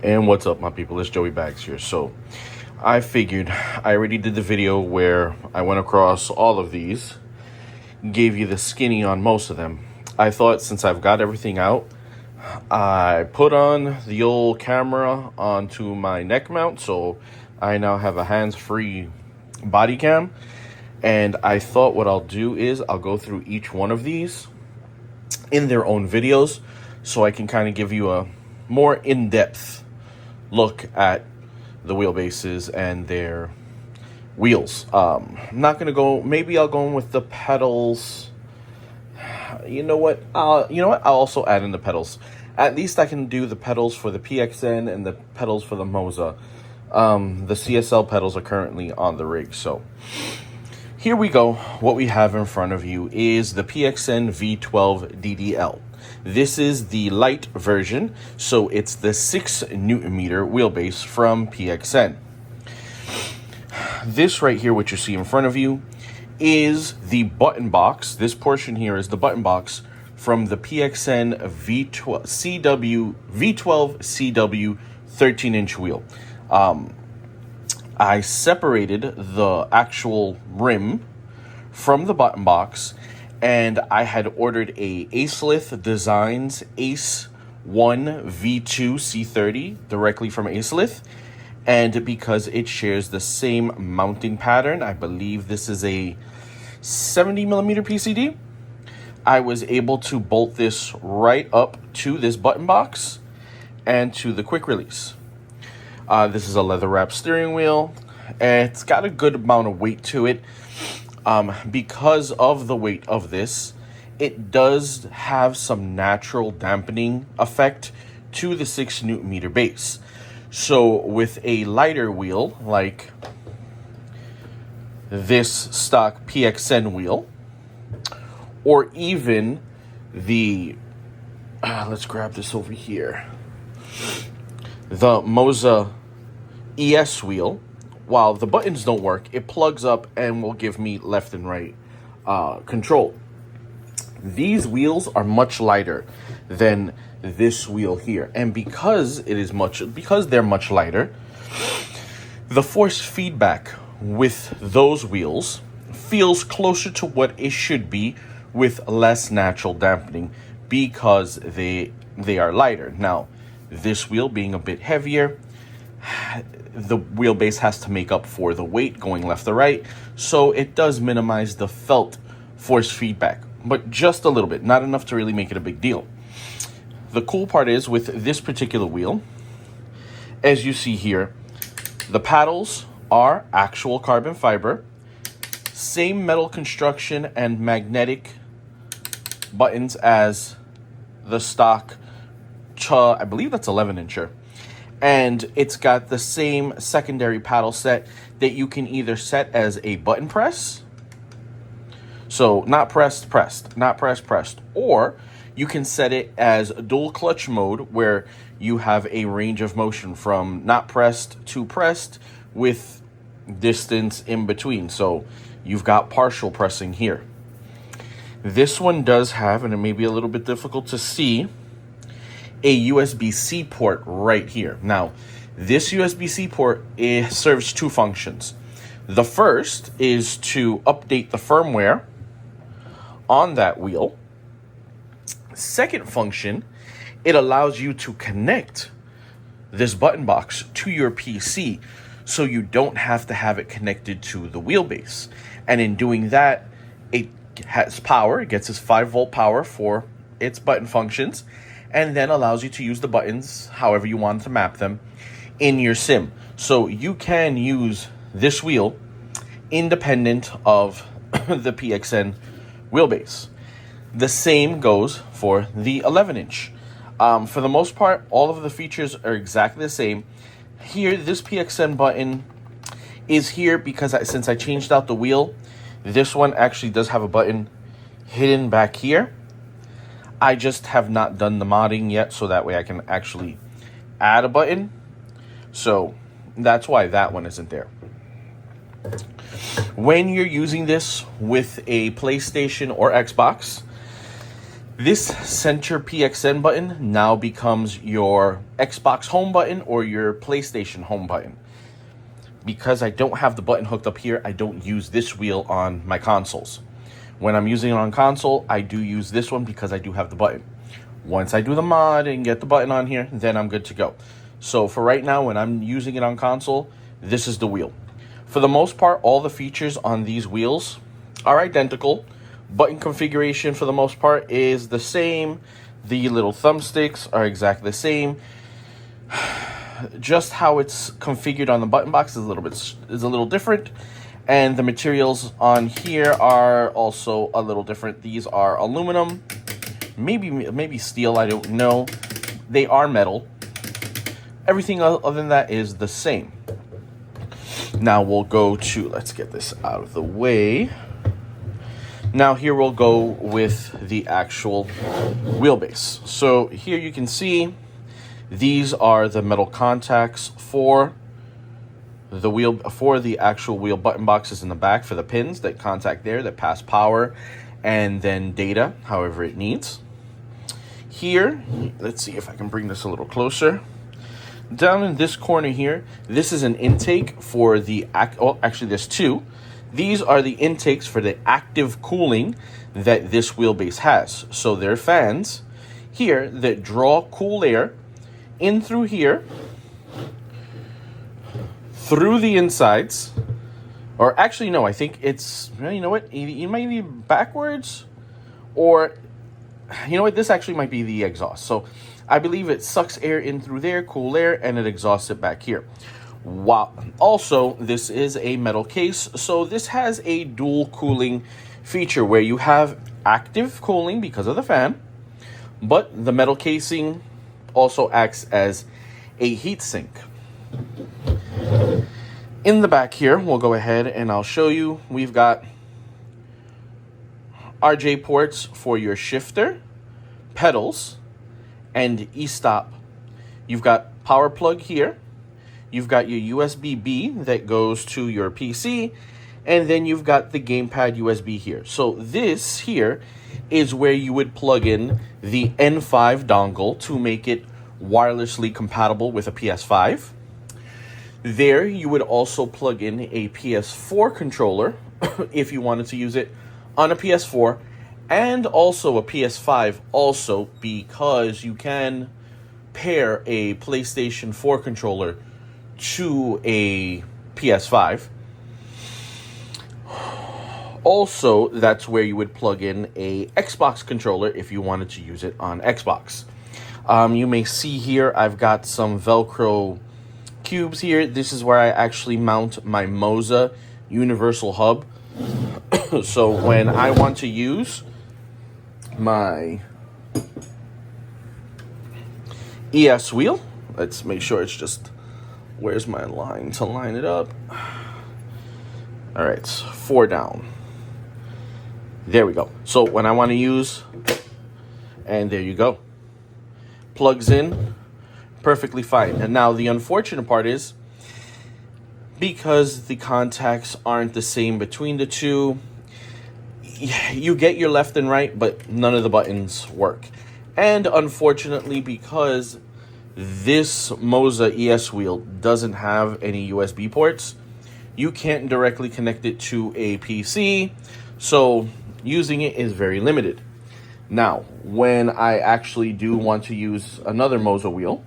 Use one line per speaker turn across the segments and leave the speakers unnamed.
And what's up, my people? It's Joey Bags here. So I figured I already did the video where I went across all of these, gave you the skinny on most of them. I thought since I've got everything out, I put on the old camera onto my neck mount, so I now have a hands-free body cam. And I thought what I'll do is I'll go through each one of these in their own videos so I can kind of give you a more in-depth look at the wheelbases and their wheels. I'm not going to go, maybe I'll go in with the pedals. You know what? I'll also add in the pedals. At least I can do the pedals for the PXN and the pedals for the Moza. The CSL pedals are currently on the rig, so here we go. What we have in front of you is the PXN V12 DDL. This is the light version, so it's the 6 Newton meter wheelbase from PXN. This right here, what you see in front of you, is the button box. This portion here is the button box from the PXN V12 CW 13-inch wheel. I separated the actual rim from the button box, and I had ordered a Acelith Designs Ace 1 V2 C30 directly from Acelith. And because it shares the same mounting pattern, I believe this is a 70mm PCD, I was able to bolt this right up to this button box and to the quick release. This is a leather wrap steering wheel. It's got a good amount of weight to it. Because of the weight of this, it does have some natural dampening effect to the 6 Newton meter base. So with a lighter wheel like this stock PXN wheel, or even the let's grab this over here, the Moza ES wheel, while the buttons don't work, it plugs up and will give me left and right control. These wheels are much lighter than this wheel here, and because they're much lighter, the force feedback with those wheels feels closer to what it should be with less natural dampening because they are lighter. Now, this wheel being a bit heavier, the wheelbase has to make up for the weight going left to right, so it does minimize the felt force feedback, but just a little bit, not enough to really make it a big deal. The cool part is with this particular wheel, as you see here, the paddles are actual carbon fiber, same metal construction and magnetic buttons as the stock, I believe that's 11-incher. And it's got the same secondary paddle set that you can either set as a button press, so not pressed, pressed, not pressed, pressed, or you can set it as dual clutch mode where you have a range of motion from not pressed to pressed with distance in between. So you've got partial pressing here. This one does have, and it may be a little bit difficult to see, a USB-C port right here. Now, this USB-C port serves two functions. The first is to update the firmware on that wheel. Second function, it allows you to connect this button box to your PC so you don't have to have it connected to the wheelbase. And in doing that, it has power, it gets its 5-volt power for its button functions, and then allows you to use the buttons however you want to map them in your sim. So you can use this wheel independent of the PXN wheelbase. The same goes for the 11-inch. For the most part, all of the features are exactly the same. Here, this PXN button is here because since I changed out the wheel, this one actually does have a button hidden back here. I just have not done the modding yet, so that way I can actually add a button. So that's why that one isn't there. When you're using this with a PlayStation or Xbox, This center PXN button now becomes your Xbox home button or your PlayStation home button. Because I don't have the button hooked up here, I don't use this wheel on my consoles. When I'm using it on console, I do use this one because I do have the button. Once I do the mod and get the button on here, then I'm good to go. So for right now, when I'm using it on console, this is the wheel. For the most part, all the features on these wheels are identical. Button configuration for the most part is the same. The little thumbsticks are exactly the same. Just how it's configured on the button box is a little different, and the materials on here are also a little different. These are aluminum, maybe steel, I don't know. They are metal. Everything other than that is the same. Now we'll go to, let's get this out of the way. Now here we'll go with the actual wheelbase. So here you can see these are the metal contacts for the wheel, for the actual wheel button boxes in the back for the pins that contact there that pass power and then data, however it needs. Here, let's see if I can bring this a little closer. Down in this corner here, this is an intake for the, actually there's two. These are the intakes for the active cooling that this wheelbase has. So there are fans here that draw cool air in through here, through the insides, or actually no, I think it's, you know what, you might be backwards, or you know what, this actually might be the exhaust. So I believe it sucks air in through there, cool air, and it exhausts it back here. Wow. Also, this is a metal case, so this has a dual cooling feature where you have active cooling because of the fan, but the metal casing also acts as a heat sink. In the back here, we'll go ahead and I'll show you. We've got RJ ports for your shifter, pedals, and e-stop. You've got power plug here. You've got your USB-B that goes to your PC, and then you've got the gamepad USB here. So this here is where you would plug in the N5 dongle to make it wirelessly compatible with a PS5. There you would also plug in a PS4 controller if you wanted to use it on a PS4, and also a PS5 also, because you can pair a PlayStation 4 controller to a PS5. Also, that's where you would plug in a Xbox controller if you wanted to use it on Xbox. You may see here I've got some Velcro cubes here. This is where I actually mount my Moza universal hub. So when I want to use my ES wheel, let's make sure it's just, where's my line to line it up? All right, 4 down. There we go. So when I want to use, and there you go, plugs in perfectly fine. And now the unfortunate part is, because the contacts aren't the same between the two, you get your left and right, but none of the buttons work. And unfortunately, because this Moza ES wheel doesn't have any USB ports, you can't directly connect it to a PC, so using it is very limited. Now, when I actually do want to use another Moza wheel,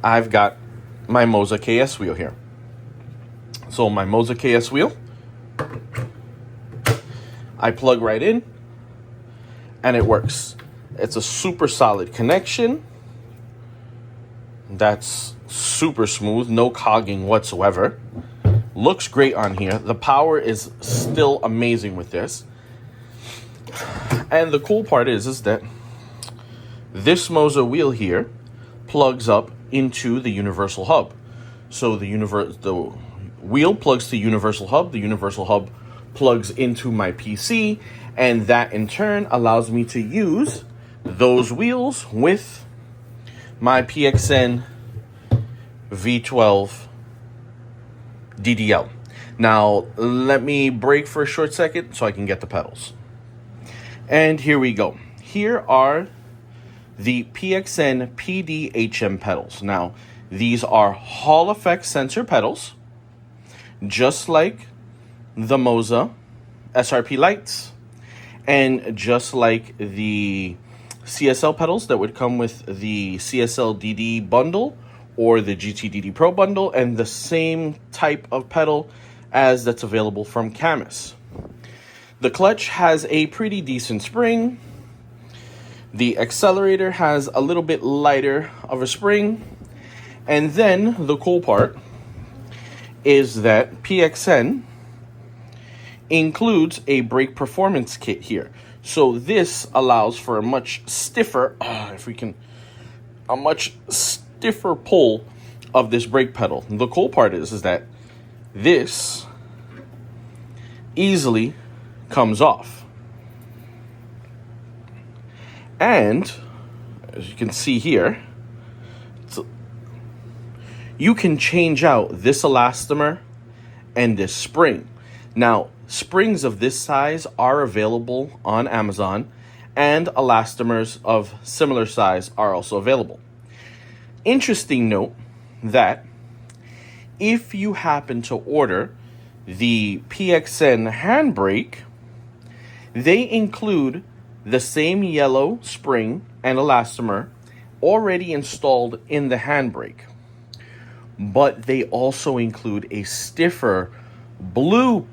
I've got my Moza KS wheel here. So my Moza KS wheel, I plug right in, and it works. It's a super solid connection. That's super smooth, no cogging whatsoever. Looks great on here. The power is still amazing with this. And the cool part is that this Moza wheel here plugs up into the universal hub. So the wheel plugs to universal hub, the universal hub plugs into my PC, and that in turn allows me to use those wheels with my PXN V12 DDL. Now, let me break for a short second so I can get the pedals. And here we go. Here are the PXN PDHM pedals. Now, these are Hall effect sensor pedals, just like the Moza SRP lights, and just like the CSL pedals that would come with the CSL DD bundle or the GTDD Pro bundle, and the same type of pedal as that's available from Camus. The clutch has a pretty decent spring. The accelerator has a little bit lighter of a spring. And then the cool part is that PXN includes a brake performance kit here. So this allows for a much stiffer, a much stiffer pull of this brake pedal. The cool part is that this easily comes off. And as you can see here, you can change out this elastomer and this spring. Now, springs of this size are available on Amazon, and elastomers of similar size are also available. Interesting note that if you happen to order the PXN handbrake, they include the same yellow spring and elastomer already installed in the handbrake, but they also include a stiffer blue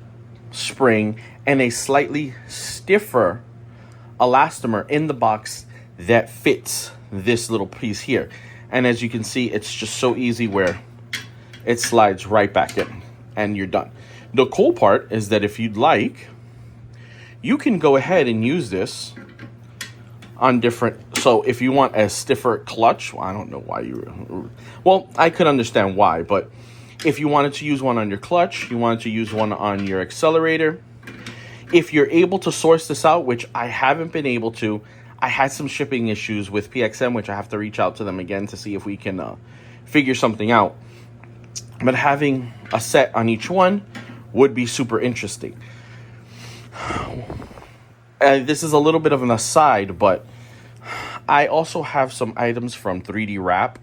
spring and a slightly stiffer elastomer in the box that fits this little piece here. And as you can see, it's just so easy where it slides right back in and you're done. The cool part is that if you'd like, you can go ahead and use this on different. So if you want a stiffer clutch, well, I don't know why well, I could understand why, but if you wanted to use one on your clutch, you wanted to use one on your accelerator, if you're able to source this out, which I haven't been able to, I had some shipping issues with PXM, which I have to reach out to them again to see if we can figure something out. But having a set on each one would be super interesting. This is a little bit of an aside, but I also have some items from 3D Wrap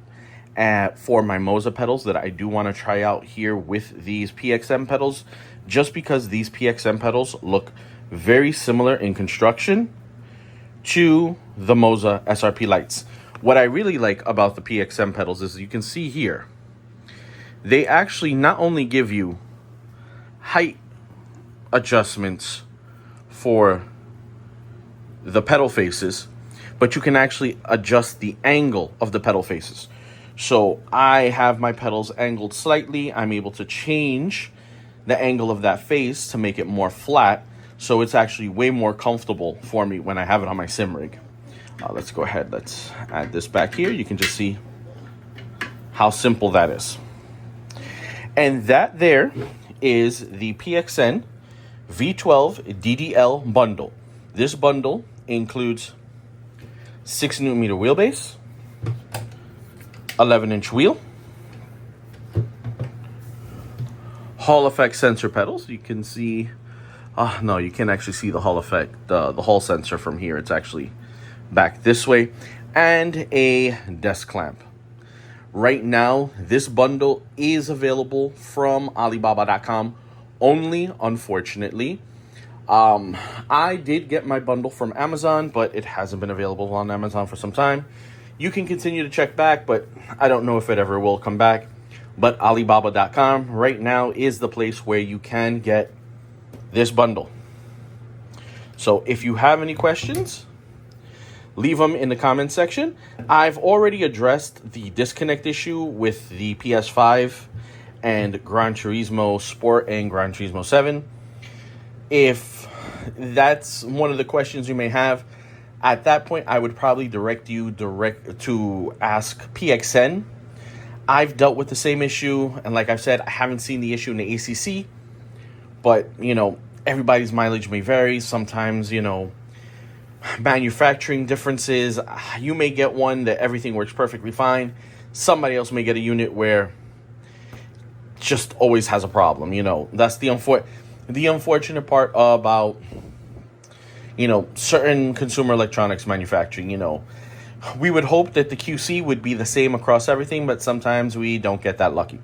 for my Moza pedals that I do want to try out here with these PXM pedals, just because these PXM pedals look very similar in construction to the Moza SRP lights. What I really like about the PXM pedals is you can see here, they actually not only give you height adjustments for the pedal faces, but you can actually adjust the angle of the pedal faces. So I have my pedals angled slightly. I'm able to change the angle of that face to make it more flat, so it's actually way more comfortable for me when I have it on my sim rig. Let's go ahead, let's add this back here. You can just see how simple that is. And that there is the PXN V12 DDL bundle. This bundle includes 6-newton-meter wheelbase, 11-inch wheel, Hall effect sensor pedals. You can see, no, you can't actually see the Hall effect, the Hall sensor from here. It's actually back this way, and a desk clamp. Right now, this bundle is available from Alibaba.com only, unfortunately. I did get my bundle from Amazon, but it hasn't been available on Amazon for some time. You can continue to check back, but I don't know if it ever will come back. But Alibaba.com right now is the place where you can get this bundle. So if you have any questions, leave them in the comment section. I've already addressed the disconnect issue with the PS5 and Gran Turismo Sport and Gran Turismo 7. If that's one of the questions you may have, at that point, I would probably direct to ask PXN. I've dealt with the same issue, and like I've said, I haven't seen the issue in the ACC, but, you know, everybody's mileage may vary. Sometimes, you know, manufacturing differences, you may get one that everything works perfectly fine. Somebody else may get a unit where it just always has a problem, you know. That's the unfortunate part about, certain consumer electronics manufacturing, we would hope that the QC would be the same across everything, but sometimes we don't get that lucky.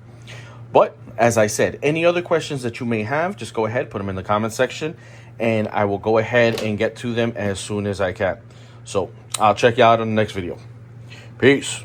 But as I said, any other questions that you may have, just go ahead, put them in the comment section, and I will go ahead and get to them as soon as I can. So I'll check you out on the next video. Peace.